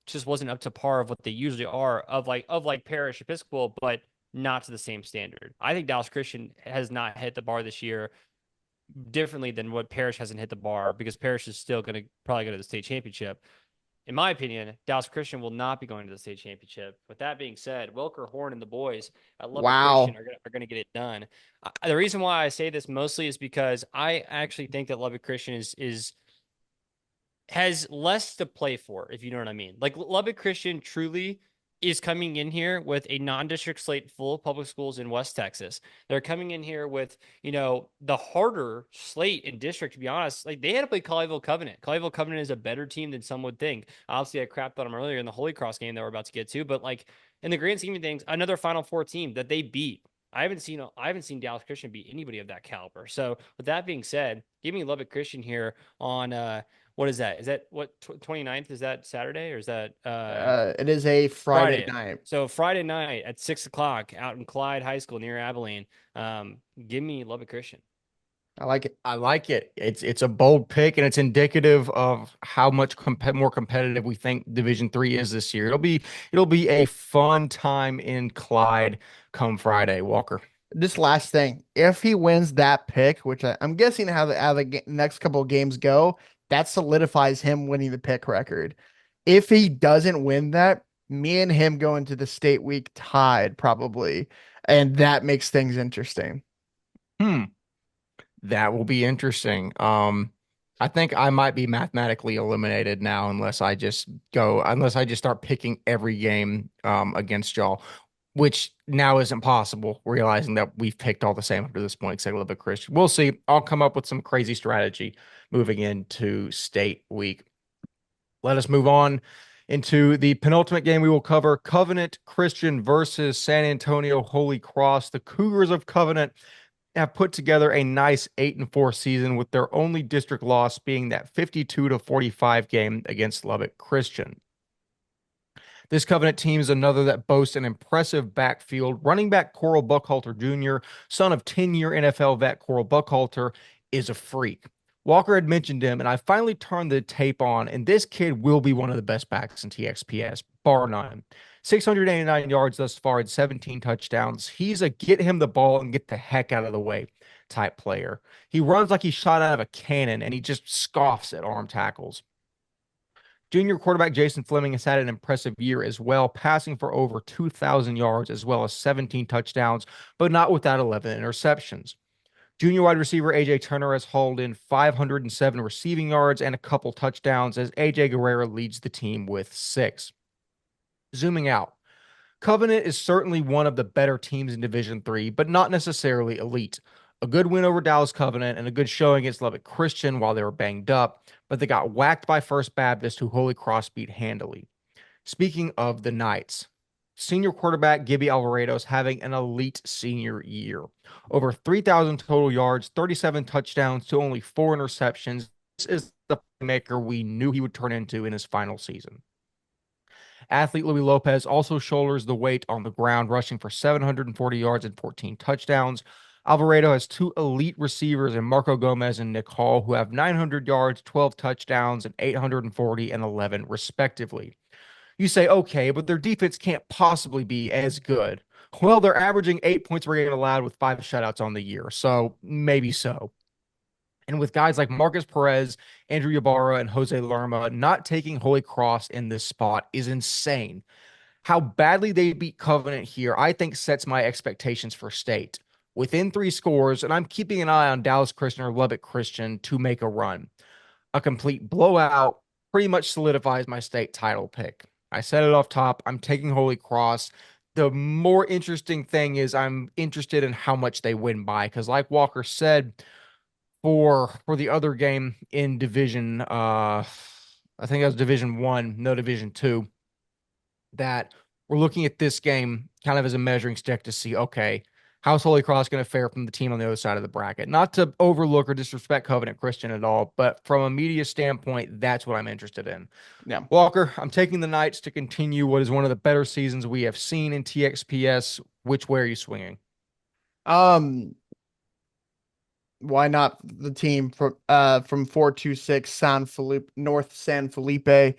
S3: just wasn't up to par of what they usually are of like Parish Episcopal, but not to the same standard. I think Dallas Christian has not hit the bar this year differently than what Parish hasn't hit the bar because Parish is still going to probably go to the state championship. In my opinion, Dallas Christian will not be going to the state championship. With that being said, Wilker Horn and the boys at Lubbock Christian
S2: Wow.
S3: are going to get it done. The reason why I say this mostly is because I actually think that Lubbock Christian is has less to play for, if you know what I mean. Like Lubbock Christian truly is coming in here with a non-district slate full of public schools in West Texas. They're coming in here with, the harder slate in district, to be honest. Like they had to play Colleyville Covenant. Colleyville Covenant is a better team than some would think. Obviously, I crapped on them earlier in the Holy Cross game that we're about to get to, but like in the grand scheme of things, another Final Four team that they beat. I haven't seen Dallas Christian beat anybody of that caliber. So with that being said, give me Lubbock Christian here on what is that? Is that what 29th? Is that Saturday or is that
S2: It is a Friday
S3: Friday?
S2: night.
S3: So Friday night at 6 o'clock out in Clyde High School near Abilene. Give me Lubbock Christian.
S2: I like it.
S1: I like it. It's a bold pick, and it's indicative of how much more competitive we think Division Three is this year. It'll be a fun time in Clyde come Friday, Walker.
S2: This last thing, if he wins that pick, which I'm guessing how the next couple of games go, that solidifies him winning the pick record. If he doesn't win that, me and him go into the state week tied probably, and that makes things interesting.
S1: Hmm. That will be interesting. I think I might be mathematically eliminated now unless I just start picking every game against y'all, which now isn't possible, realizing that we've picked all the same up to this point, except a little bit Christian. We'll see. I'll come up with some crazy strategy moving into state week. Let us move on into the penultimate game. We will cover Covenant Christian versus San Antonio Holy Cross. The Cougars of Covenant have put together a nice 8-4 season, with their only district loss being that 52-45 game against Lubbock Christian. This Covenant team is another that boasts an impressive backfield. Running back Coral Buckhalter Jr., son of 10-year NFL vet Coral Buckhalter, is a freak. Walker had mentioned him, and I finally turned the tape on, and this kid will be one of the best backs in TXPS, bar none. 689 yards thus far and 17 touchdowns. He's a get him the ball and get the heck out of the way type player. He runs like he's shot out of a cannon, and he just scoffs at arm tackles. Junior quarterback Jason Fleming has had an impressive year as well, passing for over 2,000 yards as well as 17 touchdowns, but not without 11 interceptions. Junior wide receiver A.J. Turner has hauled in 507 receiving yards and a couple touchdowns as A.J. Guerrero leads the team with 6. Zooming out, Covenant is certainly one of the better teams in Division III, but not necessarily elite. A good win over Dallas Covenant and a good showing against Lubbock Christian while they were banged up, but they got whacked by First Baptist, who Holy Cross beat handily. Speaking of the Knights, senior quarterback Gibby Alvarado is having an elite senior year. Over 3,000 total yards, 37 touchdowns to only 4 interceptions. This is the playmaker we knew he would turn into in his final season. Athlete Louis Lopez also shoulders the weight on the ground, rushing for 740 yards and 14 touchdowns. Alvarado has 2 elite receivers in Marco Gomez and Nick Hall, who have 900 yards, 12 touchdowns, and 840 and 11, respectively. You say, okay, but their defense can't possibly be as good. Well, they're averaging 8 points per game allowed with 5 shutouts on the year, so maybe so. And with guys like Marcus Perez, Andrew Ybarra, and Jose Lerma, not taking Holy Cross in this spot is insane. How badly they beat Covenant here, I think, sets my expectations for state. Within 3 scores, and I'm keeping an eye on Dallas Christian or Lubbock Christian to make a run. A complete blowout pretty much solidifies my state title pick. I said it off top. I'm taking Holy Cross. The more interesting thing is I'm interested in how much they win by, because like Walker said, for the other game in division I think that was division 1, no division 2, that we're looking at this game kind of as a measuring stick to see, okay, how's Holy Cross going to fare from the team on the other side of the bracket? Not to overlook or disrespect Covenant Christian at all, but from a media standpoint, that's what I'm interested in.
S2: Yeah.
S1: Walker, I'm taking the Knights to continue what is one of the better seasons we have seen in TXPS. Which way are you swinging?
S2: Um, why not the team from 426 San Felipe North San Felipe?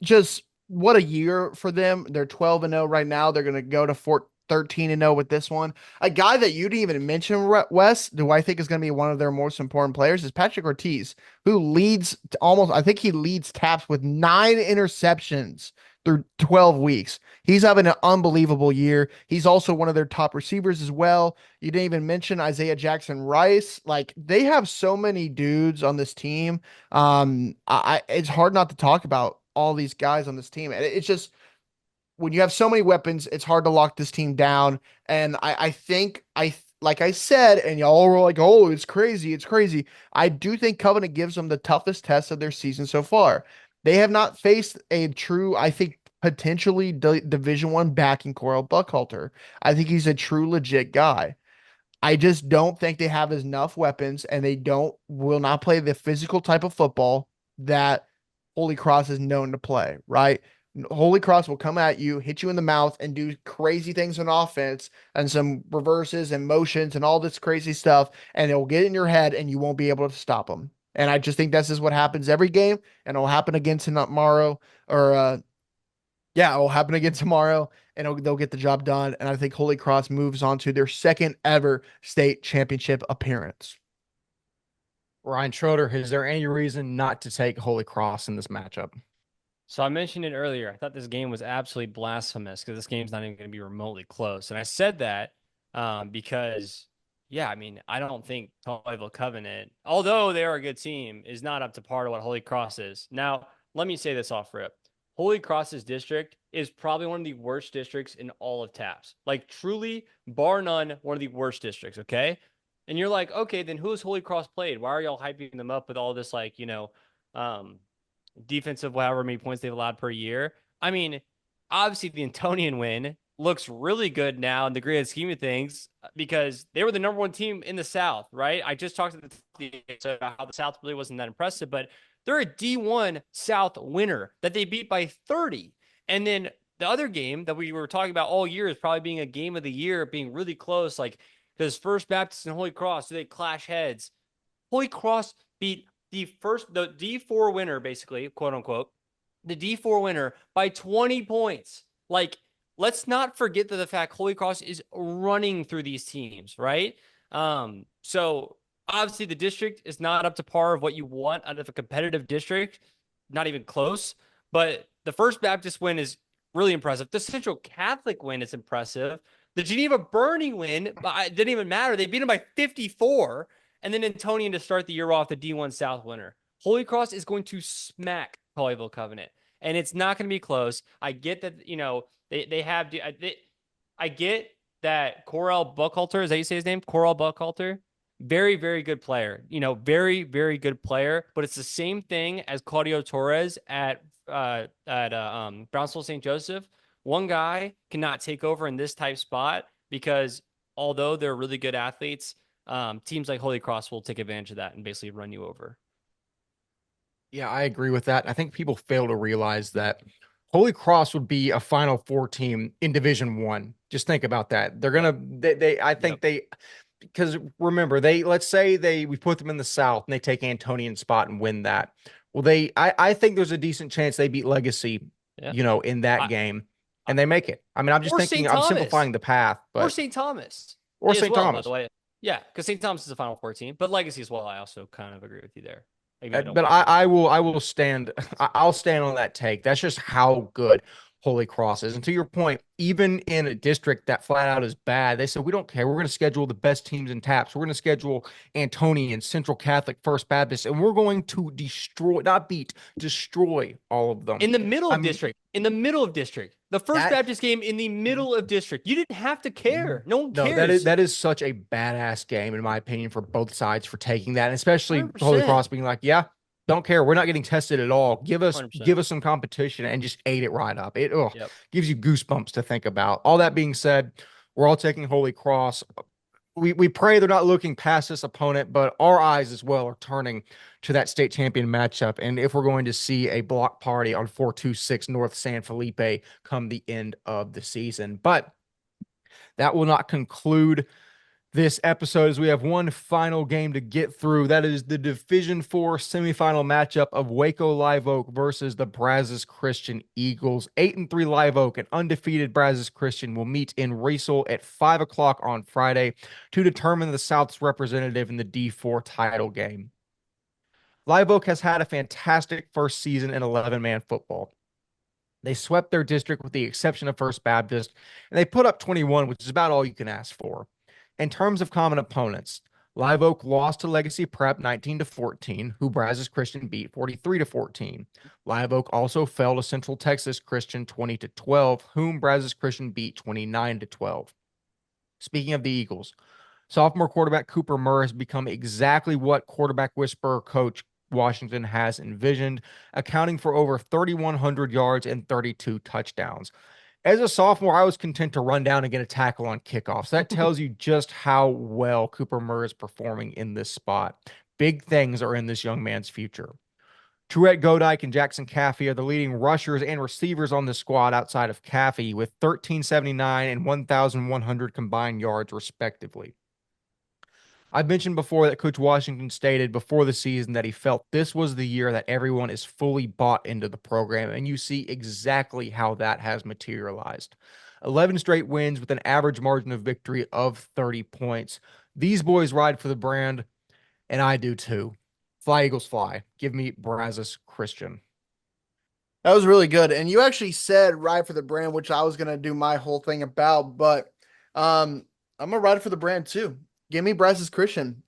S2: Just what a year for them. They're 12-0 right now. They're gonna go to 13-0 with this one. A guy that you didn't even mention, Wes, who I think is gonna be one of their most important players is Patrick Ortiz, who leads almost. I think he leads taps with 9 interceptions through 12 weeks. He's having an unbelievable year. He's also one of their top receivers as well. You didn't even mention Isaiah Jackson Rice. Like they have so many dudes on this team. It's hard not to talk about all these guys on this team. And it's just when you have so many weapons, it's hard to lock this team down. And I think like I said, and y'all were like, "Oh, it's crazy, it's crazy." I do think Covenant gives them the toughest test of their season so far. They have not faced a true, I think, potentially Division One back in Coral Buckhalter. I think he's a true legit guy. I just don't think they have enough weapons, and they will not play the physical type of football that Holy Cross is known to play, right? Holy Cross will come at you, hit you in the mouth, and do crazy things on offense and some reverses and motions and all this crazy stuff, and it'll get in your head, and you won't be able to stop them. And I just think this is what happens every game, and it'll happen again tomorrow, or yeah, it'll happen again tomorrow, and they'll get the job done. And I think Holy Cross moves on to their second ever state championship appearance.
S1: Ryan Schroeder, is there any reason not to take Holy Cross in this matchup?
S3: So I mentioned it earlier. I thought this game was absolutely blasphemous because this game's not even going to be remotely close. And I said that because, yeah, I mean, I don't think Tullyville Covenant, although they are a good team, is not up to par to what Holy Cross is. Now, let me say this off rip. Holy Cross's district is probably one of the worst districts in all of TAPS. Like, truly, bar none, one of the worst districts, okay? And you're like, okay, then who has Holy Cross played? Why are y'all hyping them up with all this, like, defensive, however many points they've allowed per year? I mean, obviously the Antonian win looks really good now in the grand scheme of things because they were the number one team in the South, right? I just talked to about how the South really wasn't that impressive, but they're a D1 South winner that they beat by 30. And then the other game that we were talking about all year is probably being a game of the year, being really close, like because First Baptist and Holy Cross, do they clash heads? Holy Cross beat the D4 winner, basically, quote unquote, the D4 winner by 20 points. Like, let's not forget that the fact Holy Cross is running through these teams, right? So obviously the district is not up to par of what you want out of a competitive district, not even close. But the First Baptist win is really impressive. The Central Catholic win is impressive. The Geneva Burning win, it didn't even matter. They beat them by 54. And then Antonian to start the year off, the D1 South winner. Holy Cross is going to smack Colleyville Covenant. And it's not going to be close. I get that, they have, I get that Corel Buckhalter, is that you say his name? Corel Buckhalter? Very, very good player. Very, very good player. But it's the same thing as Claudio Torres at Brownsville St. Joseph. One guy cannot take over in this type spot because although they're really good athletes, teams like Holy Cross will take advantage of that and basically run you over.
S1: Yeah, I agree with that. I think people fail to realize that Holy Cross would be a Final Four team in Division One. Just think about that. They're gonna, I think because remember, let's say we put them in the South and they take Antonian spot and win that. Well, I think there's a decent chance they beat Legacy, in that game, and they make it. I mean, I'm just thinking, I'm simplifying the path, but
S3: or St. Thomas,
S1: or St. Thomas,
S3: by the way. Yeah, because St. Thomas is a Final Four team, but Legacy as well. I also kind of agree with you there.
S1: But I will stand. I'll stand on that take. That's just how good Holy Cross is. And to your point, even in a district that flat out is bad, they said we don't care. We're going to schedule the best teams in TAPS. We're going to schedule Antonian, Central Catholic, First Baptist, and we're going to destroy all of them
S3: in the middle of district. In the middle of district, the First Baptist game in the middle of district. You didn't have to care. No one cares.
S1: That is such a badass game in my opinion for both sides for taking that, and especially
S3: 100%.
S1: Holy Cross being like, yeah, don't care. We're not getting tested at all. Give us
S3: 100%.
S1: some competition and just ate it right up. It gives you goosebumps to think about. All that being said, We're all taking Holy Cross. We pray they're not looking past this opponent, but our eyes as well are turning to that state champion matchup. And if we're going to see a block party on 426 North San Felipe come the end of the season. But that will not conclude this episode, as we have one final game to get through. That is the Division 4 semifinal matchup of Waco Live Oak versus the Brazos Christian Eagles. 8-3 Live Oak and undefeated Brazos Christian will meet in Riesel at 5 o'clock on Friday to determine the South's representative in the D4 title game. Live Oak has had a fantastic first season in 11-man football. They swept their district with the exception of First Baptist, and they put up 21, which is about all you can ask for. In terms of common opponents, Live Oak lost to Legacy Prep 19-14, who Brazos Christian beat 43-14. Live Oak also fell to Central Texas Christian 20-12, whom Brazos Christian beat 29-12. Speaking of the Eagles, sophomore quarterback Cooper Murr has become exactly what quarterback whisperer coach Washington has envisioned, accounting for over 3,100 yards and 32 touchdowns. As a sophomore, I was content to run down and get a tackle on kickoffs. That tells you just how well Cooper Murr is performing in this spot. Big things are in this young man's future. Truett Godike and Jackson Caffey are the leading rushers and receivers on the squad outside of Caffey, with 1,379 and 1,100 combined yards, respectively. I've mentioned before that Coach Washington stated before the season that he felt this was the year that everyone is fully bought into the program, and you see exactly how that has materialized. 11 straight wins with an average margin of victory of 30 points. These boys ride for the brand, and I do too. Fly, Eagles, fly. Give me Brazos Christian.
S2: That was really good. And you actually said ride for the brand, which I was gonna do my whole thing about, but I'm gonna ride for the brand too. Give me Brazos Christian.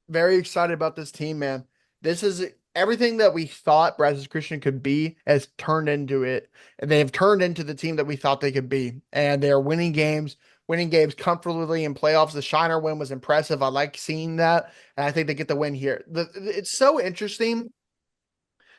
S2: Very excited about this team, man. This is everything that we thought Brazos Christian could be has turned into it. And they have turned into the team that we thought they could be. And they are winning games comfortably in playoffs. The Shiner win was impressive. I like seeing that. And I think they get the win here. It's so interesting.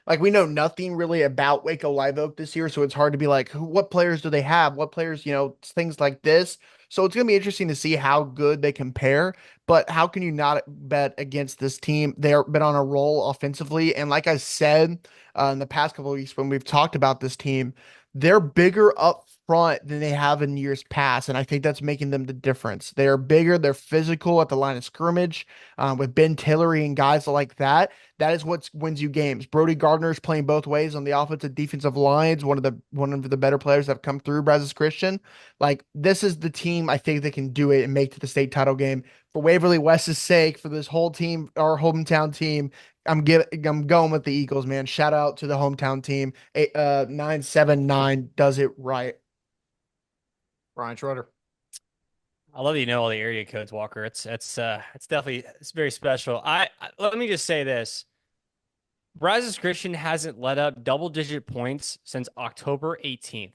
S2: Like, we know nothing really about Waco Live Oak this year, so it's hard to be like, what players do they have? What players, things like this. So it's going to be interesting to see how good they compare. But how can you not bet against this team? They're been on a roll offensively, and like I said in the past couple of weeks when we've talked about this team, they're bigger up front than they have in years past, and I think that's making them the difference. They're bigger, they're physical at the line of scrimmage with Ben Tillery and guys like that. That is what wins you games. Brody Gardner is playing both ways on the offensive defensive lines. One of the better players that have come through Brazos Christian. Like, this is the team I think that can do it and make to the state title game. For Waverly West's sake, for this whole team, our hometown team, I'm going with the Eagles, man. Shout out to the hometown team. 979 does it right.
S1: Ryan Schroeder.
S3: I love that you know all the area codes, Walker. It's definitely very special. Let me just say this. Brazos Christian hasn't let up double-digit points since October 18th.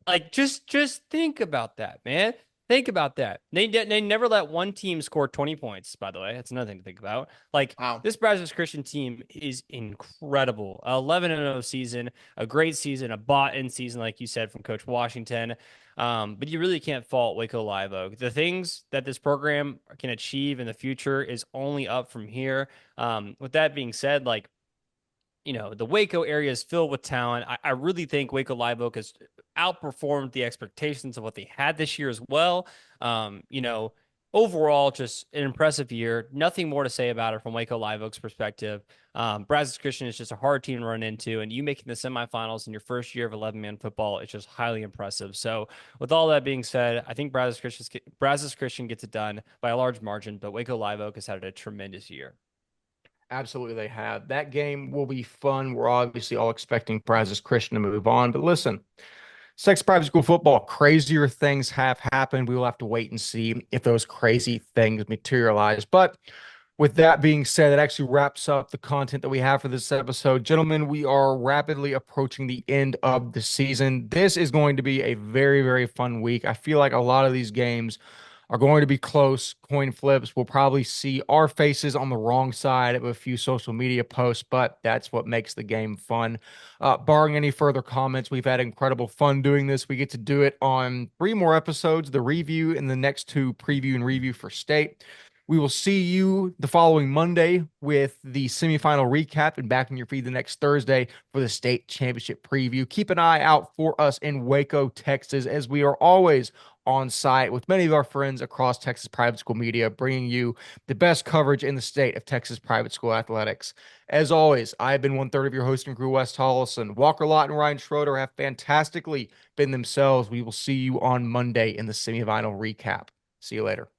S3: Like, just think about that, man. Think about that. They never let one team score 20 points, by the way. That's another thing to think about. Like,
S2: Wow.
S3: This Brazos Christian team is incredible. 11-0 season, a great season, a bought-in season, like you said, from Coach Washington. But you really can't fault Waco Live Oak. The things that this program can achieve in the future is only up from here. With that being said, like, the Waco area is filled with talent. I really think Waco Live Oak has outperformed the expectations of what they had this year as well. Overall, just an impressive year. Nothing more to say about it from Waco Live Oak's perspective. Brazos Christian is just a hard team to run into, and you making the semifinals in your first year of 11-man football is just highly impressive. So with all that being said, I think Brazos Christian gets it done by a large margin, but Waco Live Oak has had a tremendous year.
S1: Absolutely, they have. That game will be fun. We're obviously all expecting Brazos Christian to move on. But listen, Sex Private School football, crazier things have happened. We will have to wait and see if those crazy things materialize. But with that being said, that actually wraps up the content that we have for this episode. Gentlemen, we are rapidly approaching the end of the season. This is going to be a very, very fun week. I feel like a lot of these games are going to be close coin flips. We'll probably see our faces on the wrong side of a few social media posts, but that's what makes the game fun. Barring any further comments, we've had incredible fun doing this. We get to do it on 3 more episodes, the review and the next 2 preview and review for state. We will see you the following Monday with the semifinal recap and back in your feed the next Thursday for the state championship preview. Keep an eye out for us in Waco, Texas, as we are always on site with many of our friends across Texas private school media, bringing you the best coverage in the state of Texas private school athletics. As always, I have been 1/3 of your hosting crew, Wes Tolleson. Walker Lott and Ryan Schroeder have fantastically been themselves. We will see you on Monday in the semifinal recap. See you later.